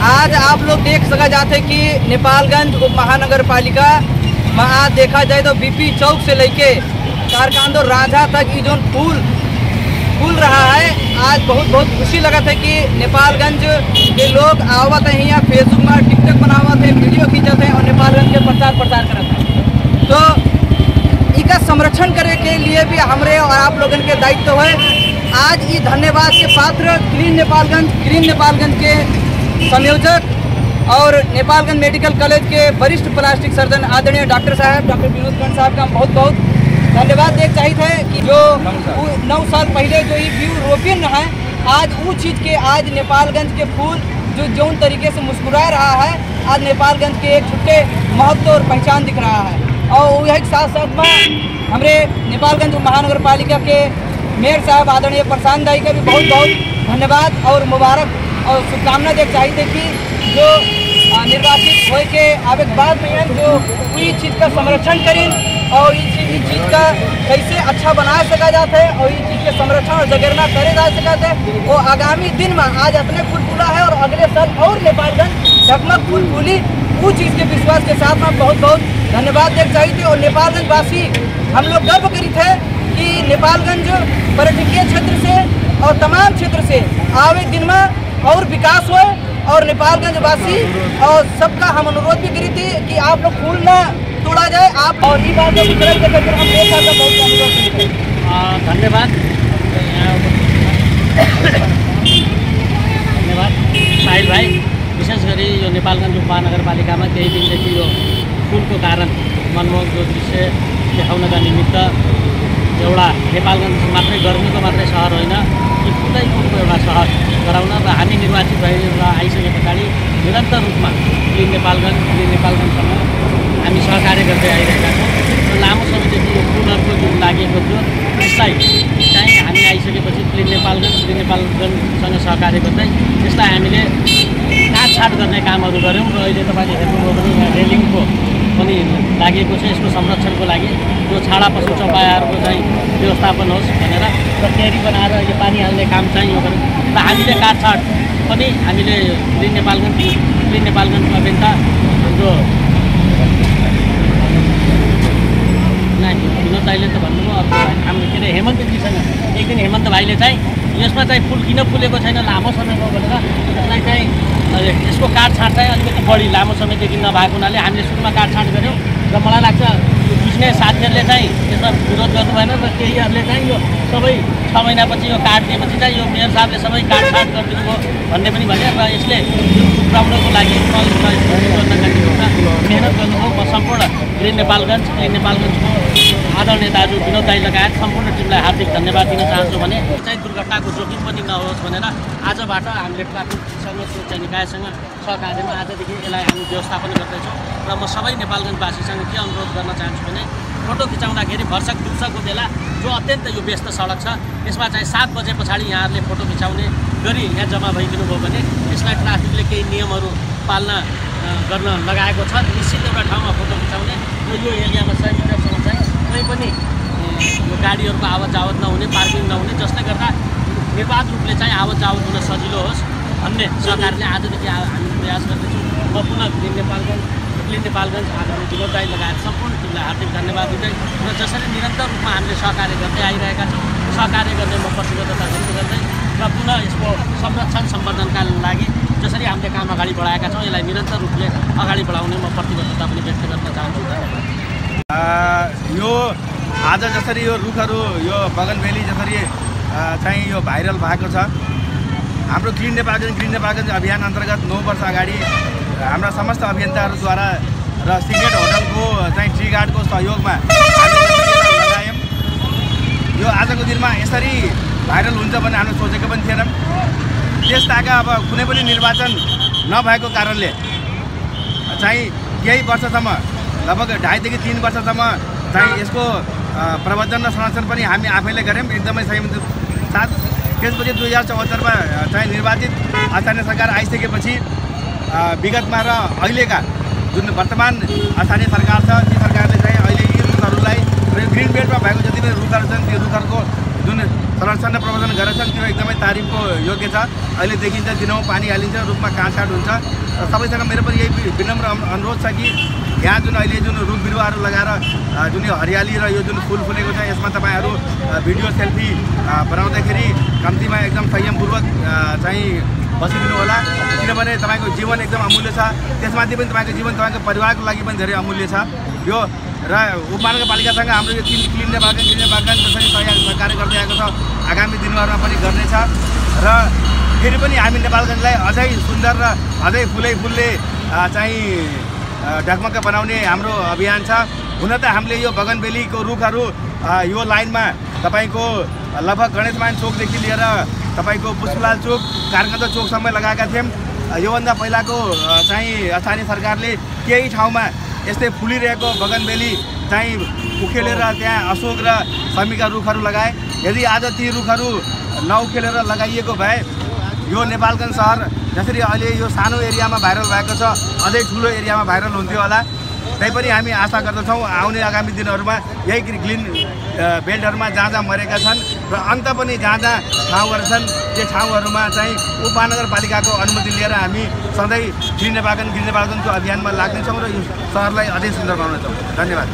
आज आप लोग देख सका जाते कि नेपालगंज उप महानगर पालिका में आज देखा जाए तो बीपी चौक से लेके कारखानदो राजा तक ये जो फूल रहा है। आज बहुत बहुत खुशी लगा था कि नेपालगंज के लोग आवत हैं यहाँ फेसबुक में टिकटॉक बनावत है, वीडियो खींचते हैं और नेपालगंज के प्रचार करते हैं। तो इसका संरक्षण करे के लिए भी हमारे और आप लोगों के दायित्व है। आज ये धन्यवाद के पात्र ग्रीन नेपालगंज के संयोजक और नेपालगंज मेडिकल कॉलेज के वरिष्ठ प्लास्टिक सर्जन आदरणीय डॉक्टर विनोद कर्ण साहब का बहुत बहुत धन्यवाद देख चाहिए थे कि जो 9 साल पहले जो ये व्यू रोपियन है, आज वो चीज़ के आज नेपालगंज के फूल जो जौन तरीके से मुस्कुरा रहा है, आज नेपालगंज के एक छुट्टे महत्व और पहचान दिख रहा है। और यही साथ साथ में हमारे नेपालगंज महानगर पालिका के मेयर साहब आदरणीय प्रशांत दाई का भी बहुत बहुत धन्यवाद और मुबारक और शुभकामना देख चाहिए थे कि जो निर्वाचित हो के आवे के बाद में जो इस चीज़ का संरक्षण करें और इस चीज़ का कैसे अच्छा बना सका जाता है और इस चीज़ के संरक्षण और जगेरना करे जा सकता है। वो आगामी दिन में आज अपने फूल फूला है और अगले साल और नेपालगंज झकमक फूल फूली, वो चीज़ के विश्वास के साथ में बहुत बहुत धन्यवाद देख चाहिए थे। और नेपालगंज वासी हम लोग गर्व करी थे कि नेपालगंज पर्यटकीय क्षेत्र से और तमाम क्षेत्र से आवे दिन में और विकास हो और नेपालगंज वासी और सबका हम अनुरोध भी करी थी कि आप लोग फूल न तोड़ा जाए। आप और ये बात हम बहुत धन्यवाद साहिल भाई। विशेष गरी यो नेपालगंज उपमहानगरपालिका में केही दिनदेखि यो फूलको कारण मनमोहक जो दृश्य देखाउनका निमित्त एउटा नेपालगंज मात्रै गर्मीको मात्रै सहर होइन, यी फुलै फुलको एउटा सहर गराउन र हामी निर्वाचित भएर आइसके पछाडि निरन्तर रूपमा क्लिन नेपालगंजसँग हामी सहकार्य गर्दै आइरहेका छौँ। र लामो समयदेखि यो फुलहरूको जुन लागेको थियो त्यसलाई चाहिँ हामी आइसकेपछि क्लिन नेपालगंजसँग सहकार्य गर्दै त्यसलाई हामीले काटछाट गर्ने कामहरू गऱ्यौँ। र अहिले तपाईँले हेर्नुभयो भने यहाँ रेलिङको पनि लागेको छ, यसको संरक्षणको लागि जो छाडा पशु चौपायाहरूको चाहिँ व्यवस्थापन होस् भनेर र क्यारी बनाएर यो पानी हाल्ने काम चाहिँ यो गऱ्यौँ। र हामीले काटछाट पनि हामीले क्लिन नेपालगंजमा बेन्ता जो विनोद दाईले त भन्नुभयो, अर्को हाम्रो के अरे हेमन्तजीसँग एक दिन हेमन्त भाइले चाहिँ यसमा चाहिँ फुल किन फुलेको छैन लामो समयमा भनेर यसलाई चाहिँ यसको काटछाट चाहिँ अलिकति बढी लामो समयदेखि नभएको हुनाले हामीले सुरुमा काटछाट गऱ्यौँ। र मलाई लाग्छ बुझ्ने साथीहरूले चाहिँ यसमा विरोध गर्नु भएन र केहीहरूले चाहिँ यो सबै 6 महिनापछि यो काट्नेपछि चाहिँ यो मेयर साहबले सबै काटछाट गरिदिनु भयो भन्ने पनि भने र यसले उब्राउनको लागि गर्नका निम्ति मेहनत गर्नुभयो। म सम्पूर्ण क्लिन नेपालगंजको आदरणीय दाजु विनोद दाई लगायत सम्पूर्ण टिमलाई हार्दिक धन्यवाद दिन चाहन्छु। भने चाहिँ दुर्घटनाको जोखिम पनि नहोस् भनेर आजबाट हामीले ट्राफिकसँग सुरक्षा निकायसँग सहकार्यमा आजदेखि यसलाई हामी व्यवस्थापन गर्दैछौँ। र म सबै नेपालगञ्जवासीसँग के अनुरोध गर्न चाहन्छु भने फोटो खिचाउँदाखेरि भर्सक दिउँसोको बेला जो अत्यन्त यो व्यस्त सडक छ यसमा चाहिँ 7 बजे पछाडि यहाँहरूले फोटो खिचाउने गरी यहाँ जम्मा भइदिनु भयो भने यसलाई ट्राफिकले केही नियमहरू पालना गर्न लगाएको छ। निश्चित एउटा ठाउँमा फोटो खिचाउने र यो एरियामा 100 मिटरसम्म चाहिँ कुनै पनि यो गाडीहरूको आवत जावत नहुने, पार्किङ नहुने, जसले गर्दा निर्वाध रूपले चाहिँ आवत जावत हुन सजिलो होस् भन्ने सरकारले आजदेखि हामी प्रयास गर्दैछौँ। म पुनः क्लिन नेपालगंज आदरणीय विनोद दाई लगायत सम्पूर्ण टिमलाई हार्दिक धन्यवाद दिँदै र जसरी निरन्तर रूपमा हामीले सहकार्य गर्दै आइरहेका छौँ, सहकार्य गर्ने म प्रतिबद्धता व्यक्त गर्दै र पुनः यसको संरक्षण सम्वर्धनका लागि जसरी हामीले काम अगाडि बढाएका छौँ यसलाई निरन्तर रूपले अगाडि बढाउने म प्रतिबद्धता पनि व्यक्त गर्न चाहन्छु। धन्यवाद। यो आज जसरी यो रुखहरू यो बगनबेली जसरी चाहिँ यो भाइरल भएको छ, हाम्रो ग्रिन नेपालगंज अभियान अन्तर्गत 9 वर्ष अगाडि हाम्रा समस्त अभियन्ताहरूद्वारा र सिग्नेट होटलको चाहिँ ट्री गार्डको सहयोगमा हामीले लगायौँ। यो आजको दिनमा यसरी भाइरल हुन्छ भन्ने हामीले सोचेको पनि थिएनौँ। त्यसताका अब कुनै पनि निर्वाचन नभएको कारणले चाहिँ केही वर्षसम्म लगभग 2.5 देखि 3 वर्षसम्म चाहिँ यसको प्रबन्धन र संरक्षण पनि हामी आफैले गऱ्यौँ एकदमै संयमको साथ। त्यसपछि 2074मा चाहिँ निर्वाचित स्थानीय सरकार आइसकेपछि विगतमा र अहिलेका जुन वर्तमान स्थानीय सरकार छ ती सरकारले चाहिँ अहिले यी रुखहरूलाई ग्रिन बेल्टमा भएको जति पनि रुखहरू छन् त्यो रुखहरूको जुन संरक्षण र प्रबन्धन गरेका छन् त्यो एकदमै तारिफको योग्य छ। अहिले देखिन्छ दिनौँ पानी हालिन्छ, रुखमा काँसकाट हुन्छ। र सबैसँग मेरो पनि यही विनम्र अनुरोध छ कि यहाँ जुन अहिले जुन रुख बिरुवाहरू लगाएर जुन यो हरियाली र यो जुन फुल फुलेको छ यसमा तपाईँहरू भिडियो सेल्फी बनाउँदाखेरि कम्तीमा एकदम संयमपूर्वक चाहिँ बसिदिनु होला, किनभने तपाईँको जीवन एकदम अमूल्य छ। त्यसमाथि पनि तपाईँको जीवन तपाईँको परिवारको लागि पनि धेरै अमूल्य छ। यो र उपमहानगरपालिकासँग हाम्रो यो क्लिन नेपालगञ्ज जसरी सहकार्य गर्दै आएको छ आगामी दिनहरूमा पनि गर्नेछ। र फेरि पनि हामी नेपालगञ्जलाई अझै सुन्दर र अझै फुलले चाहिँ ढकमक्क बनाउने हाम्रो अभियान छ। हुन त हामीले यो बगनबेलीको रुखहरू यो लाइनमा तपाईँको लगभग गणेशमान चोकदेखि लिएर तपाईँको पुष्पलाल चोक, कारकन्द चोकसम्म लगाएका थियौँ। योभन्दा पहिलाको चाहिँ स्थानीय सरकारले केही ठाउँमा यस्तै फुलिरहेको बगनबेली चाहिँ उखेलेर त्यहाँ अशोक र शमीका रुखहरू लगाए। यदि आज ती रुखहरू नउखेलेर लगाइएको भए यो नेपालगञ्ज सहर जसरी अहिले यो सानो एरियामा भाइरल भएको छ अझै ठुलो एरियामा भाइरल हुन्थ्यो होला। तैपनि हामी आशा गर्दछौँ आउने आगामी दिनहरूमा यही ग्रिन बेल्टहरूमा जहाँ जहाँ मरेका छन् र अन्त पनि जहाँ जहाँ ठाउँहरू छन् त्यो ठाउँहरूमा चाहिँ उपमहानगरपालिकाको अनुमति लिएर हामी सधैँ ग्रिन नेपालगञ्जको अभियानमा लाग्नेछौँ र यो सहरलाई अझै सुन्दर बनाउनेछौँ। धन्यवाद।